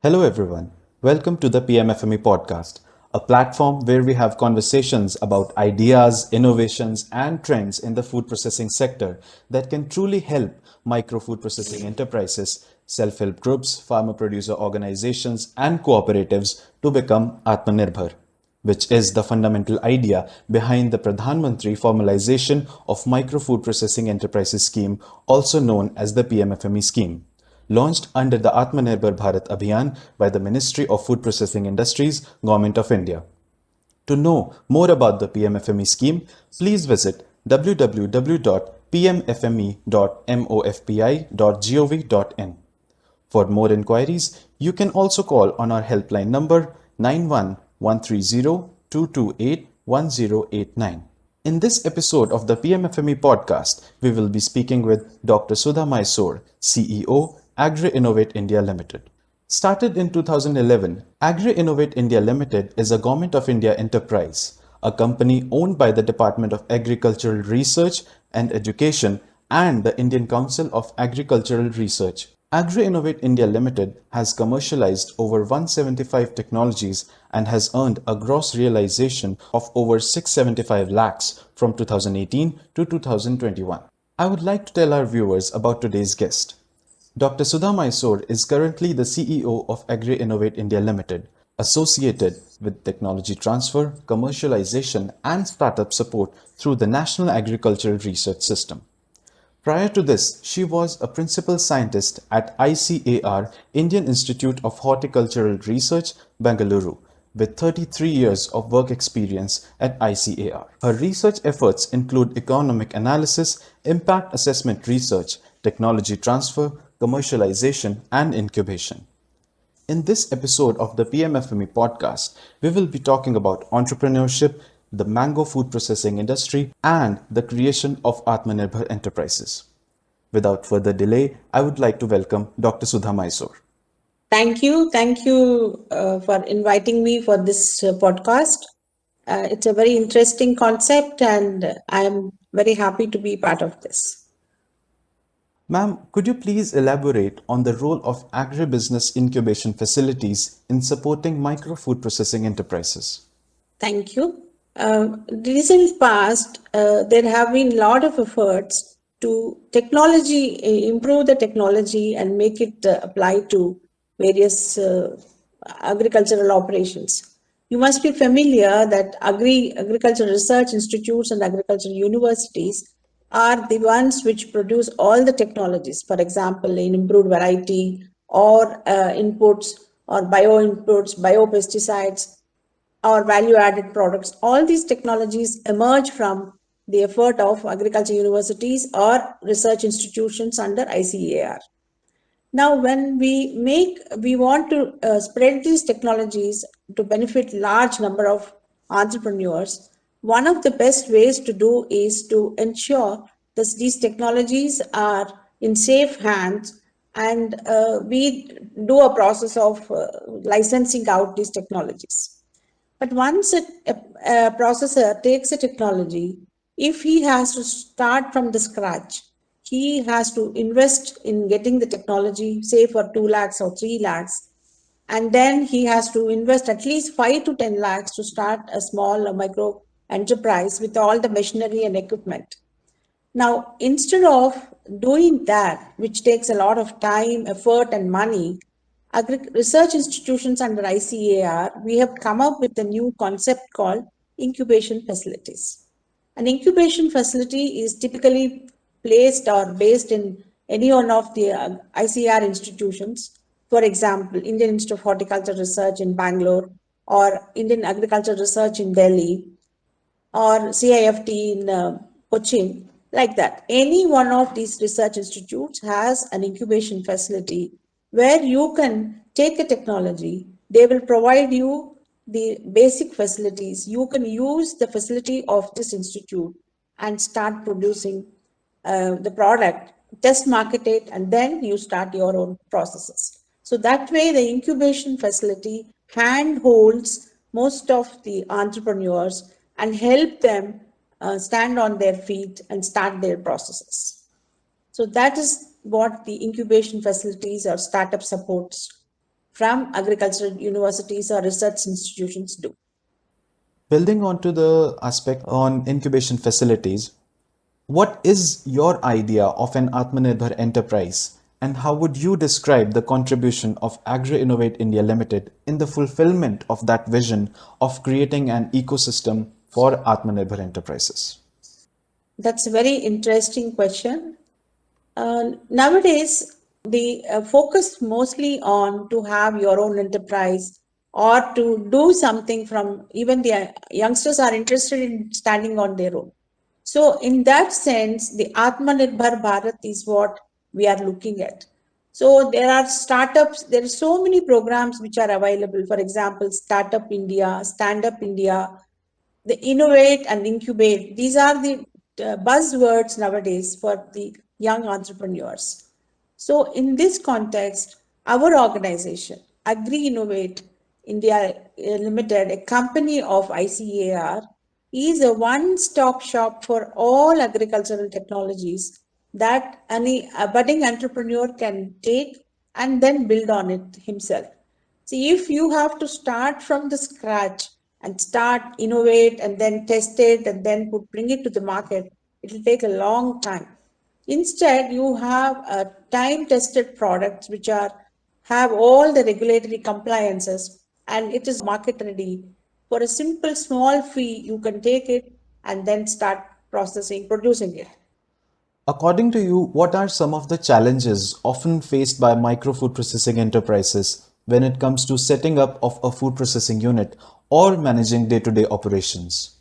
Hello, everyone. Welcome to the PMFME podcast, a platform where we have conversations about ideas, innovations, and trends in the food processing sector that can truly help micro food processing enterprises, self help groups, farmer producer organizations, and cooperatives to become Atmanirbhar, which is the fundamental idea behind the Pradhan Mantri Formalization of Micro Food Processing Enterprises Scheme, also known as the PMFME scheme, launched under the Atmanirbhar Bharat Abhiyan by the Ministry of Food Processing Industries, Government of India. To know more about the PMFME scheme, please visit www.pmfme.mofpi.gov.in. For more inquiries, you can also call on our helpline number 91-130-228-1089. In this episode of the PMFME podcast, we will be speaking with Dr. Sudha Mysore, CEO, Agrinnovate India Limited. Started in 2011, Agrinnovate India Limited is a Government of India enterprise, a company owned by the Department of Agricultural Research and Education and the Indian Council of Agricultural Research. Agrinnovate India Limited has commercialized over 175 technologies and has earned a gross realization of over 675 lakhs from 2018 to 2021. I would like to tell our viewers about today's guest. Dr. Sudha Mysore is currently the CEO of Agrinnovate India Limited, associated with technology transfer, commercialization, and startup support through the National Agricultural Research System. Prior to this, she was a principal scientist at ICAR, Indian Institute of Horticultural Research, Bengaluru, with 33 years of work experience at ICAR. Her research efforts include economic analysis, impact assessment research, technology transfer, commercialization, and incubation. In this episode of the PMFME podcast, we will be talking about entrepreneurship, the mango food processing industry, and the creation of Atmanirbhar enterprises. Without further delay, I would like to welcome Dr. Sudha Mysore. Thank you. Thank you for inviting me for this podcast. It's a very interesting concept, and I am very happy to be part of this. Ma'am, could you please elaborate on the role of agribusiness incubation facilities in supporting micro food processing enterprises? Thank you. Recent past, there have been a lot of efforts to improve the technology and make it apply to various agricultural operations. You must be familiar that agricultural research institutes and agricultural universities are the ones which produce all the technologies, for example, in improved variety or inputs or bio inputs, biopesticides, or value added products. All these technologies emerge from the effort of agriculture universities or research institutions under ICAR. Now, when we want to spread these technologies to benefit large number of entrepreneurs. One of the best ways to do is to ensure that these technologies are in safe hands, and we do a process of licensing out these technologies. But once a processor takes a technology, if he has to start from the scratch, he has to invest in getting the technology, say for 2 lakhs or 3 lakhs, and then he has to invest at least 5 to 10 lakhs to start a small or micro enterprise with all the machinery and equipment. Now, instead of doing that, which takes a lot of time, effort, and money, research institutions under ICAR, we have come up with a new concept called incubation facilities. An incubation facility is typically placed or based in any one of the ICAR institutions. For example, Indian Institute of Horticulture Research in Bangalore, or Indian Agriculture Research in Delhi, or CIFT in Cochin, like that. Any one of these research institutes has an incubation facility where you can take a technology, they will provide you the basic facilities. You can use the facility of this institute and start producing the product, test market it, and then you start your own processes. So that way, the incubation facility handholds most of the entrepreneurs and help them stand on their feet and start their processes. So that is what the incubation facilities or startup supports from agricultural universities or research institutions do. Building onto the aspect on incubation facilities, what is your idea of an Atmanirbhar enterprise and how would you describe the contribution of Agrinnovate India Limited in the fulfillment of that vision of creating an ecosystem for Atmanirbhar enterprises? That's a very interesting question. Nowadays, the focus mostly on to have your own enterprise or to do something from even the youngsters are interested in standing on their own. So, in that sense, the Atmanirbhar Bharat is what we are looking at. So, there are startups, there are so many programs which are available. For example, Startup India, Stand Up India, the innovate and incubate. These are the buzzwords nowadays for the young entrepreneurs. So, in this context, our organization, Agrinnovate India Limited, a company of ICAR, is a one-stop shop for all agricultural technologies that any a budding entrepreneur can take and then build on it himself. See, if you have to start from the scratch and start innovate and then test it and then bring it to the market, it will take a long time. Instead, you have time-tested products which are have all the regulatory compliances and it is market ready. For a simple small fee, you can take it and then start processing, producing it. According to you, what are some of the challenges often faced by micro food processing enterprises when it comes to setting up of a food processing unit or managing day-to-day operations?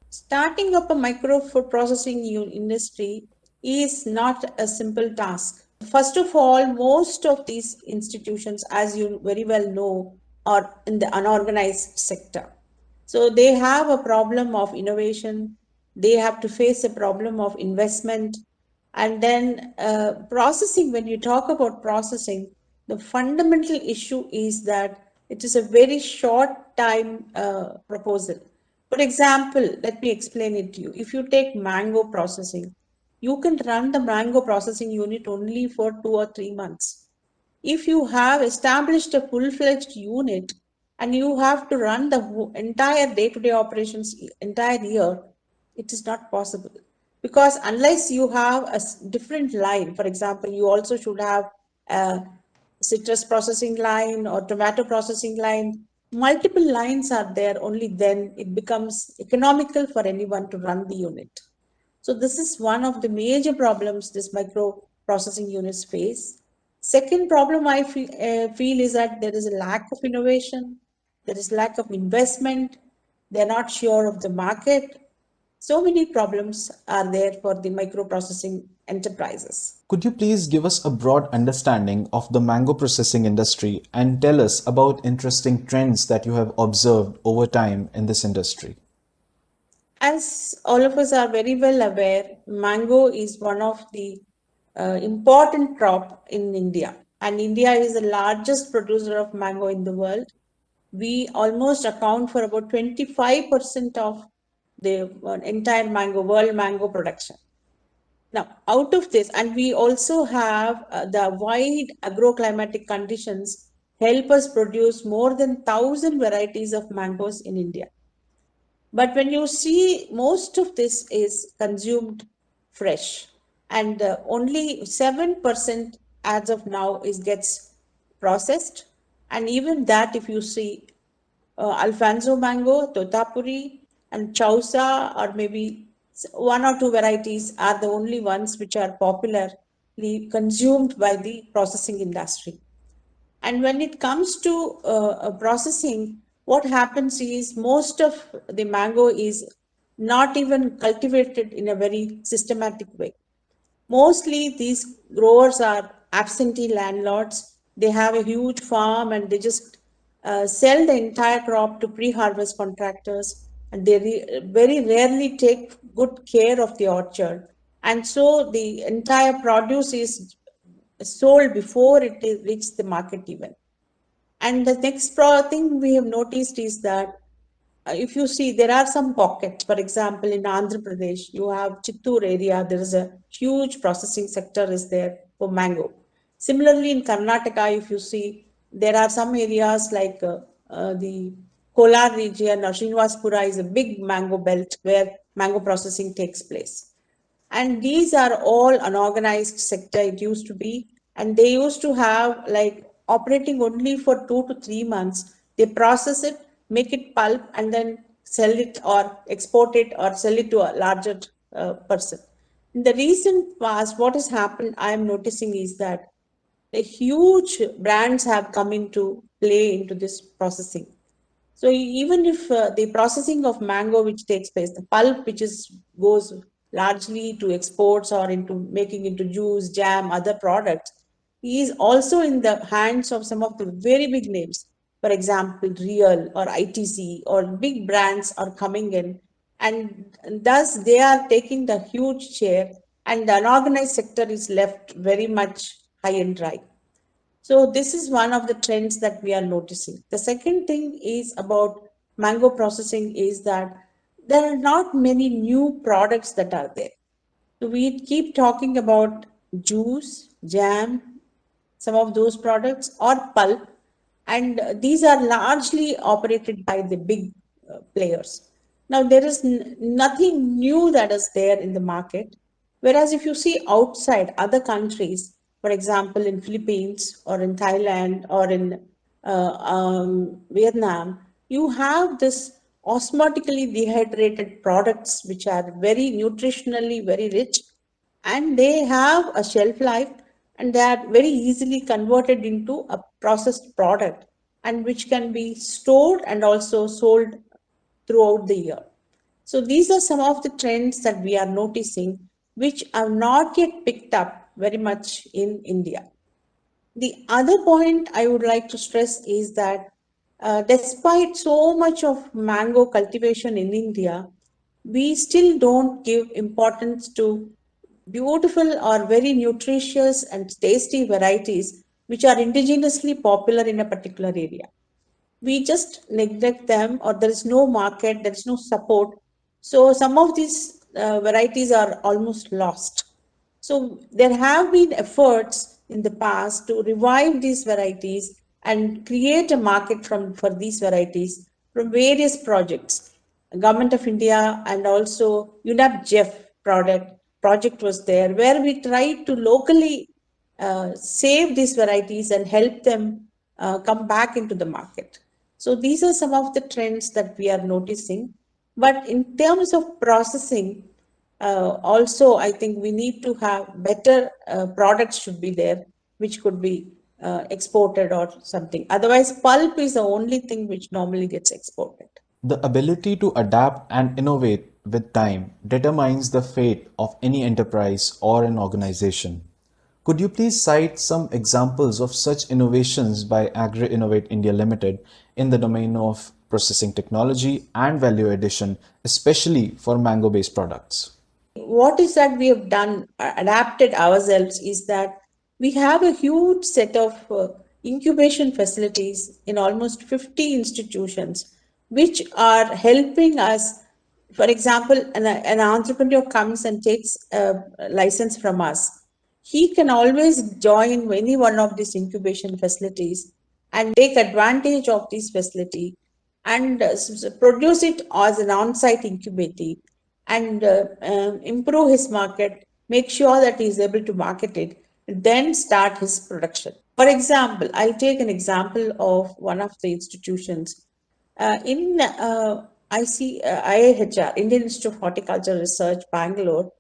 Starting up a micro food processing industry is not a simple task. First of all, most of these institutions, as you very well know, are in the unorganized sector. So they have a problem of innovation, they have to face a problem of investment, and then processing. When you talk about processing, the fundamental issue is that it is a very short time proposal. For example, let me explain it to you. If you take mango processing, you can run the mango processing unit only for 2 or 3 months. If you have established a full-fledged unit and you have to run the entire day-to-day operations entire year, it is not possible. Because unless you have a different line, for example, you also should have a citrus processing line or tomato processing line, multiple lines are there, only then it becomes economical for anyone to run the unit. So this is one of the major problems this micro processing units face. Second problem I feel is that there is a lack of innovation, there is lack of investment, they're not sure of the market. So many problems are there for the micro processing enterprises. Could you please give us a broad understanding of the mango processing industry and tell us about interesting trends that you have observed over time in this industry? As all of us are very well aware, mango is one of the important crop in India, and India is the largest producer of mango in the world. We almost account for about 25% of the entire mango world mango production. Now, out of this, and we also have the wide agroclimatic conditions help us produce more than 1,000 varieties of mangoes in India. But when you see most of this is consumed fresh, and only 7% as of now is gets processed, and even that if you see Alfonso mango, Totapuri, and Chausa, or maybe one or two varieties are the only ones which are popularly consumed by the processing industry. And when it comes to processing, what happens is most of the mango is not even cultivated in a very systematic way. Mostly these growers are absentee landlords. They have a huge farm and they just sell the entire crop to pre-harvest contractors, and they very rarely take good care of the orchard. And so the entire produce is sold before it reaches the market even. And the next thing we have noticed is that if you see, there are some pockets. For example, in Andhra Pradesh, you have Chittoor area. There is a huge processing sector is there for mango. Similarly, in Karnataka, if you see, There are some areas like the Kolar region or Srinivasapura is a big mango belt where mango processing takes place. And these are all unorganized sector it used to be, and they used to have like operating only for 2 to 3 months. They process it, make it pulp, and then sell it or export it or sell it to a larger person. In the recent past, what has happened, I am noticing is that the huge brands have come into play into this processing. So even if the processing of mango, which takes place, the pulp, which is goes largely to exports or into making into juice, jam, other products, is also in the hands of some of the very big names. For example, Real or ITC or big brands are coming in, and thus they are taking the huge share, and the unorganized sector is left very much high and dry. So this is one of the trends that we are noticing. The second thing is about mango processing is that there are not many new products that are there. So we keep talking about juice, jam, some of those products or pulp, and these are largely operated by the big players. Now there is nothing new that is there in the market, whereas if you see outside other countries, for example in Philippines or in Thailand or in Vietnam, you have this osmotically dehydrated products which are very nutritionally very rich, and they have a shelf life, and they are very easily converted into a processed product, and which can be stored and also sold throughout the year. So these are some of the trends that we are noticing which are not yet picked up very much in India. The other point I would like to stress is that despite so much of mango cultivation in India, we still don't give importance to beautiful or very nutritious and tasty varieties which are indigenously popular in a particular area. We just neglect them, or there is no market, there is no support. So some of these varieties are almost lost. So there have been efforts in the past to revive these varieties and create a market for these varieties from various projects. Government of India and also UNAP Jeff project was there, where we tried to locally save these varieties and help them come back into the market. So these are some of the trends that we are noticing. But in terms of processing, also I think we need to have better products should be there, which could be exported or something. Otherwise, pulp is the only thing which normally gets exported. The ability to adapt and innovate with time determines the fate of any enterprise or an organization. Could you please cite some examples of such innovations by Agrinnovate India Limited in the domain of processing technology and value addition, especially for mango based products? What is that we have done, adapted ourselves, is that we have a huge set of incubation facilities in almost 50 institutions, which are helping us. For example, an entrepreneur comes and takes a license from us. He can always join any one of these incubation facilities and take advantage of this facility and produce it as an on-site incubator and improve his market, make sure that he is able to market it, then start his production. For example, I'll take an example of one of the institutions in IAHR, Indian Institute of Horticulture Research, Bangalore.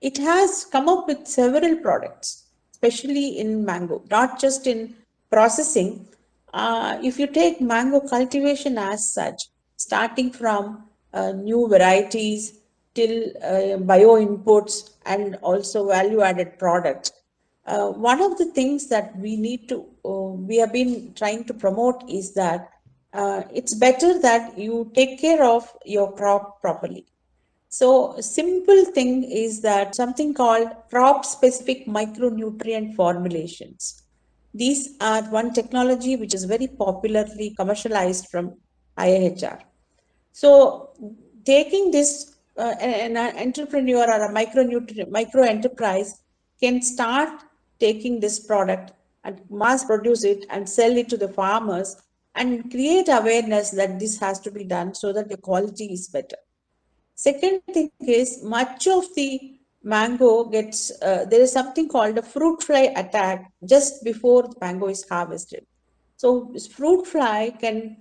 It has come up with several products, especially in mango, not just in processing. If you take mango cultivation as such, starting from new varieties till bio inputs and also value added products, one of the things that we have been trying to promote is that it's better that you take care of your crop properly. So simple thing is that something called crop specific micronutrient formulations. These are one technology which is very popularly commercialized from IIHR. So taking this, an entrepreneur or a micro enterprise can start taking this product and mass produce it and sell it to the farmers and create awareness that this has to be done so that the quality is better. Second thing is, much of the mango gets, there is something called a fruit fly attack just before the mango is harvested. So, this fruit fly can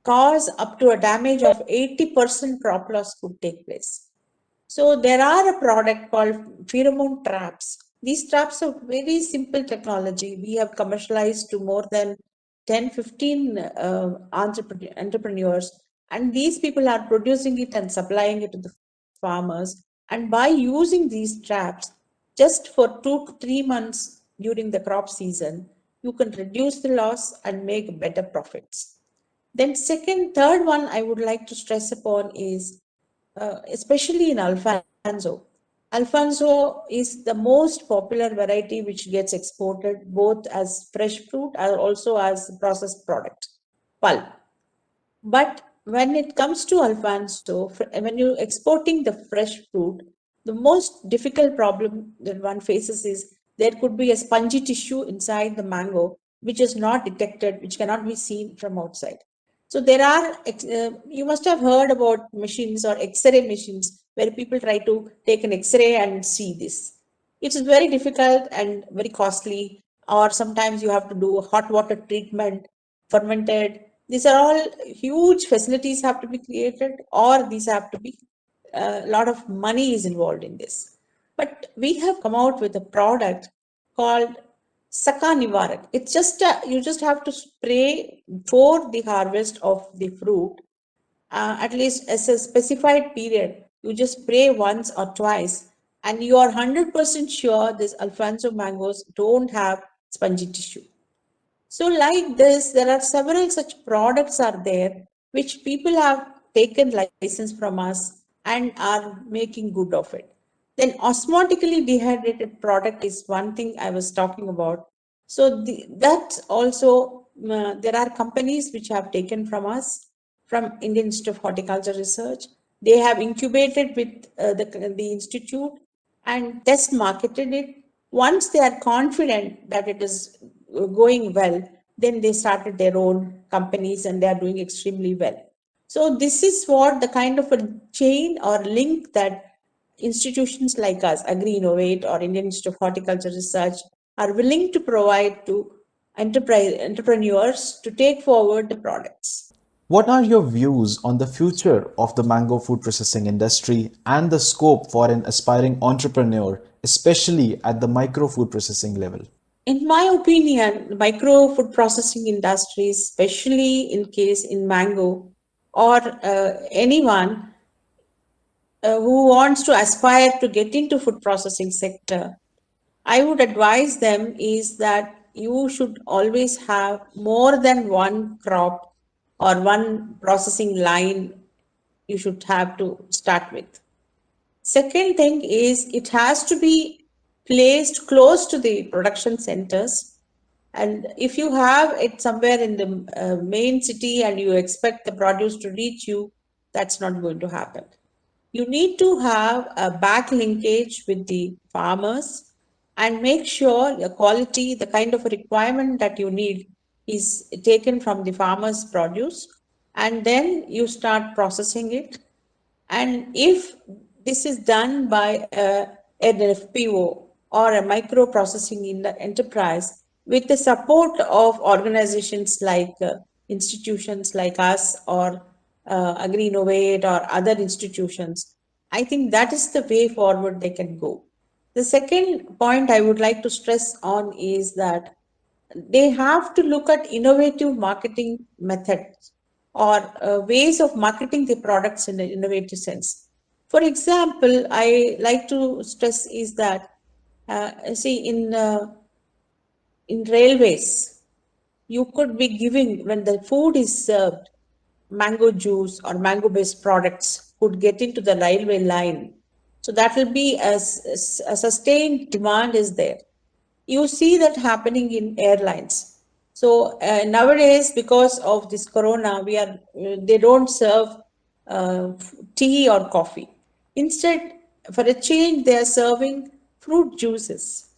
cause up to a damage of 80% crop loss could take place. So there are a product called pheromone traps. These traps are very simple technology. We have commercialized to more than 10, 15 entrepreneurs, and these people are producing it and supplying it to the farmers. And by using these traps, just for 2 to 3 months during the crop season, you can reduce the loss and make better profits. Then third one I would like to stress upon is especially in Alfonso. Alfonso is the most popular variety which gets exported both as fresh fruit and also as processed product, pulp. But when it comes to Alfonso, when you're exporting the fresh fruit, the most difficult problem that one faces is there could be a spongy tissue inside the mango, which is not detected, which cannot be seen from outside. So there are, you must have heard about machines or X-ray machines where people try to take an X-ray and see this. It is very difficult and very costly, or sometimes you have to do hot water treatment, fermented. These are all huge facilities have to be created, or these have to be a lot of money is involved in this. But we have come out with a product called Saka Nivarak. It's just you just have to spray before the harvest of the fruit, at least as a specified period. You just spray once or twice, and you are 100% sure these Alfonso mangoes don't have spongy tissue. So, like this, there are several such products are there which people have taken license from us and are making good of it. Then osmotically dehydrated product is one thing I was talking about. So that also there are companies which have taken from us, from Indian Institute of Horticulture Research. They have incubated with the institute and test marketed it. Once they are confident that it is going well, then they started their own companies and they are doing extremely well. So this is what the kind of a chain or link that institutions like us, Agrinnovate or Indian Institute of Horticulture Research, are willing to provide to entrepreneurs to take forward the products. What are your views on the future of the mango food processing industry and the scope for an aspiring entrepreneur, especially at the micro food processing level? In my opinion, the micro food processing industry, especially in case in mango or anyone who wants to aspire to get into food processing sector, I would advise them is that you should always have more than one crop or one processing line you should have to start with. Second thing is it has to be placed close to the production centers. And if you have it somewhere in the main city and you expect the produce to reach you, that's not going to happen. You need to have a back linkage with the farmers and make sure the quality, the kind of requirement that you need is taken from the farmer's produce, and then you start processing it. And if this is done by an FPO or a micro processing enterprise with the support of organizations like institutions like us or Agrinnovate or other institutions, I think that is the way forward they can go. The second point I would like to stress on is that they have to look at innovative marketing methods or ways of marketing the products in an innovative sense. For example, I like to stress is that see in railways, you could be giving when the food is served, mango juice or mango based products could get into the railway line. So that will be a sustained demand is there. You see that happening in airlines. So nowadays, because of this corona, they don't serve tea or coffee. Instead, for a change, they are serving fruit juices.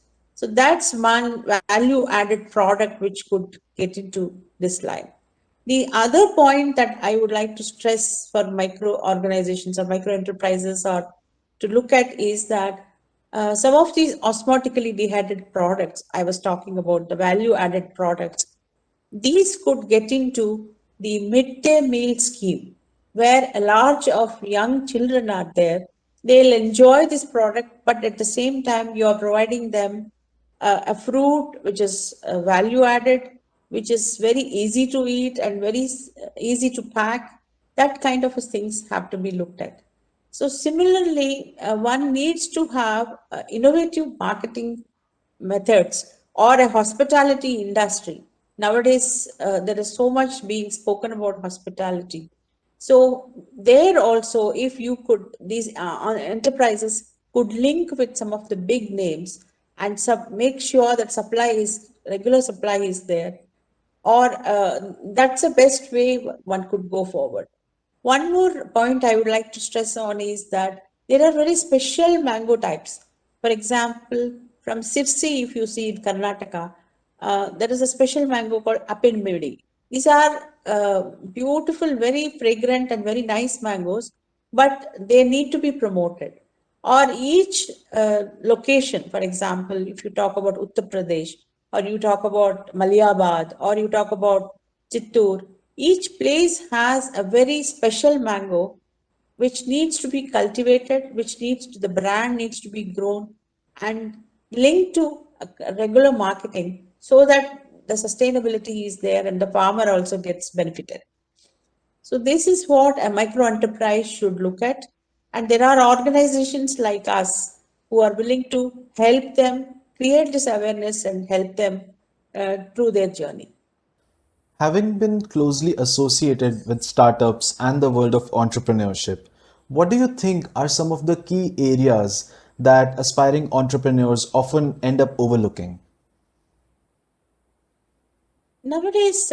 So that's one value added product which could get into this line. The other point that I would like to stress for micro organizations or micro enterprises or to look at is that some of these osmotically dehydrated products I was talking about, the value added products, these could get into the midday meal scheme, where a large of young children are there. They'll enjoy this product, but at the same time, you are providing them a fruit which is value added, which is very easy to eat and very easy to pack. That kind of things have to be looked at. So similarly, one needs to have innovative marketing methods or a hospitality industry. Nowadays, there is so much being spoken about hospitality. So there also, if you could, these enterprises could link with some of the big names and make sure that regular supply is there, or that's the best way one could go forward. One more point I would like to stress on is that there are very special mango types. For example, from Sirsi, if you see in Karnataka, there is a special mango called Apinmidi. These are beautiful, very fragrant, and very nice mangoes, but they need to be promoted. Or each location, for example, if you talk about Uttar Pradesh, or you talk about Maliabad, or you talk about Chittoor, each place has a very special mango which needs to be cultivated, the brand needs to be grown and linked to a regular marketing so that the sustainability is there and the farmer also gets benefited. So this is what a micro enterprise should look at. And there are organizations like us who are willing to help them create this awareness and help them through their journey. Having been closely associated with startups and the world of entrepreneurship, what do you think are some of the key areas that aspiring entrepreneurs often end up overlooking? Nowadays,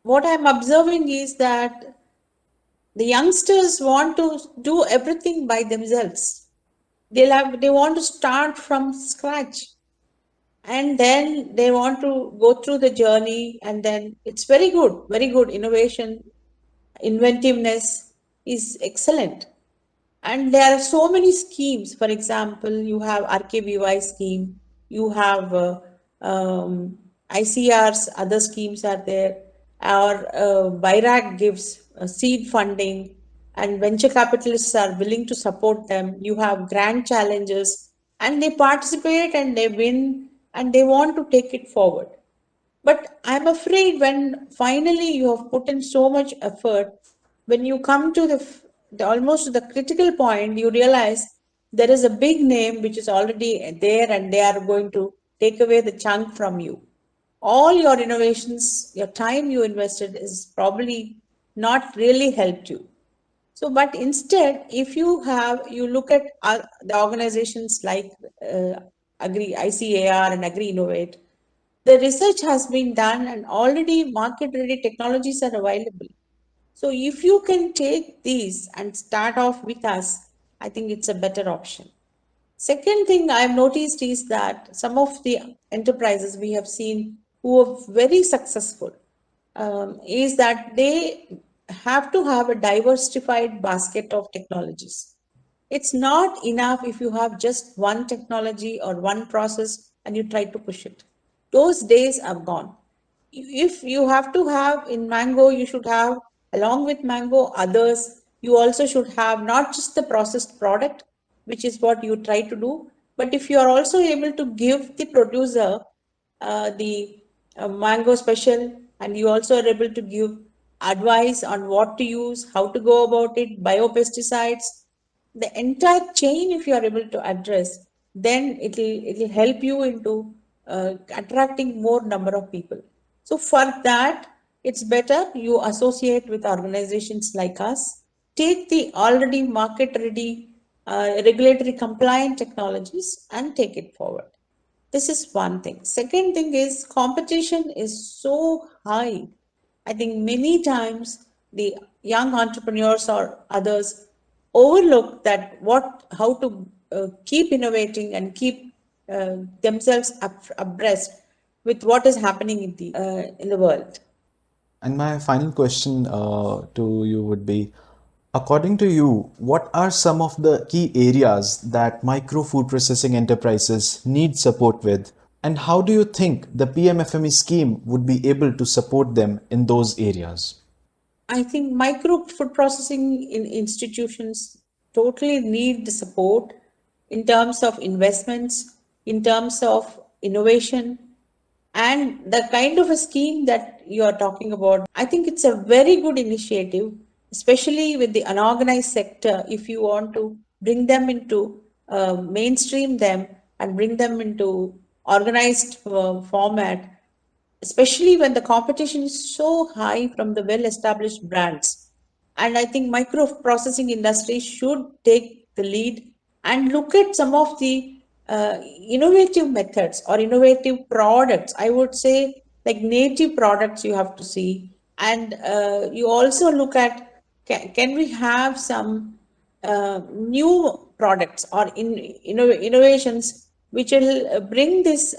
what I'm observing is that the youngsters want to do everything by themselves. They want to start from scratch, and then they want to go through the journey, and then it's very good innovation, inventiveness is excellent. And there are so many schemes. For example, you have RKBY scheme, you have ICRs, other schemes are there, or BIRAC gives seed funding, and venture capitalists are willing to support them. You have grand challenges, and they participate and they win, and they want to take it forward. But I'm afraid when finally you have put in so much effort, when you come to the almost the critical point, you realize there is a big name which is already there and they are going to take away the chunk from you. All your innovations, your time you invested is probably not really helped you. So, but instead, if you look at the organizations like ICAR and Agrinnovate, the research has been done and already market ready technologies are available. So if you can take these and start off with us, I think it's a better option. Second thing I've noticed is that some of the enterprises we have seen who are very successful is that they have to have a diversified basket of technologies. It's not enough if you have just one technology or one process and you try to push it. Those days are gone. If you have to have in Mango, you should have, along with Mango, others. You also should have not just the processed product, which is what you try to do, but if you are also able to give the producer the mango special, and you also are able to give advice on what to use, how to go about it, biopesticides, the entire chain if you are able to address, then it'll help you into attracting more number of people. So for that, it's better you associate with organizations like us, take the already market ready regulatory compliant technologies and take it forward. This is one thing. Second thing is competition is so high. I think many times the young entrepreneurs or others overlook that what how to keep innovating and keep themselves abreast with what is happening in the world. And my final question to you would be, according to you, what are some of the key areas that micro food processing enterprises need support with? And how do you think the PMFME scheme would be able to support them in those areas? I think micro food processing in institutions totally need the support in terms of investments, in terms of innovation, and the kind of a scheme that you are talking about. I think it's a very good initiative, especially with the unorganized sector. If you want to bring them into mainstream them and bring them into organized format, especially when the competition is so high from the well established brands. And I think micro processing industry should take the lead and look at some of the innovative methods or innovative products. I would say like native products you have to see. And you also look at, can we have some new products or innovations which will bring this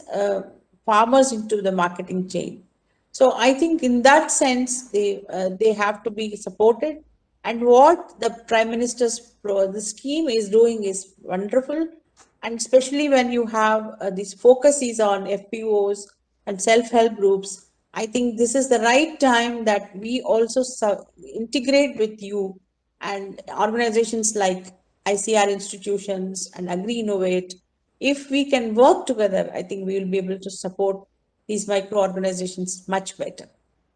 farmers into the marketing chain. So I think in that sense they have to be supported. And what the Prime Minister's the scheme is doing is wonderful, and especially when you have this focus is on FPOs and self-help groups. I think this is the right time that we also integrate with you and organizations like ICR institutions and Agrinnovate. If we can work together, I think we will be able to support these micro organizations much better.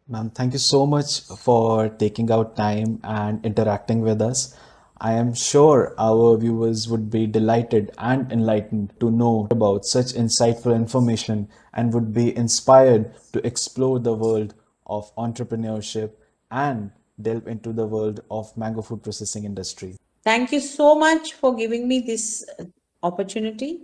Ma'am, thank you so much for taking out time and interacting with us. I am sure our viewers would be delighted and enlightened to know about such insightful information and would be inspired to explore the world of entrepreneurship and delve into the world of mango food processing industry. Thank you so much for giving me this opportunity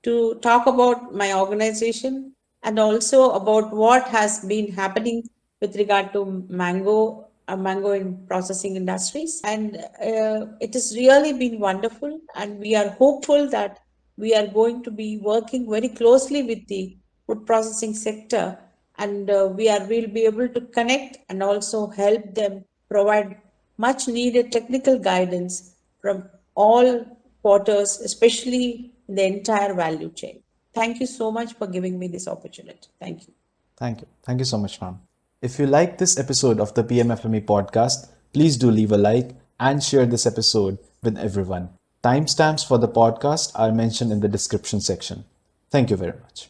to talk about my organization and also about what has been happening with regard to mango in processing industries. And it has really been wonderful. And we are hopeful that we are going to be working very closely with the food processing sector, and we'll be able to connect and also help them provide much needed technical guidance from all quarters, especially in the entire value chain. Thank you so much for giving me this opportunity. Thank you. Thank you. Thank you so much, ma'am. If you like this episode of the PMFME podcast, please do leave a like and share this episode with everyone. Timestamps for the podcast are mentioned in the description section. Thank you very much.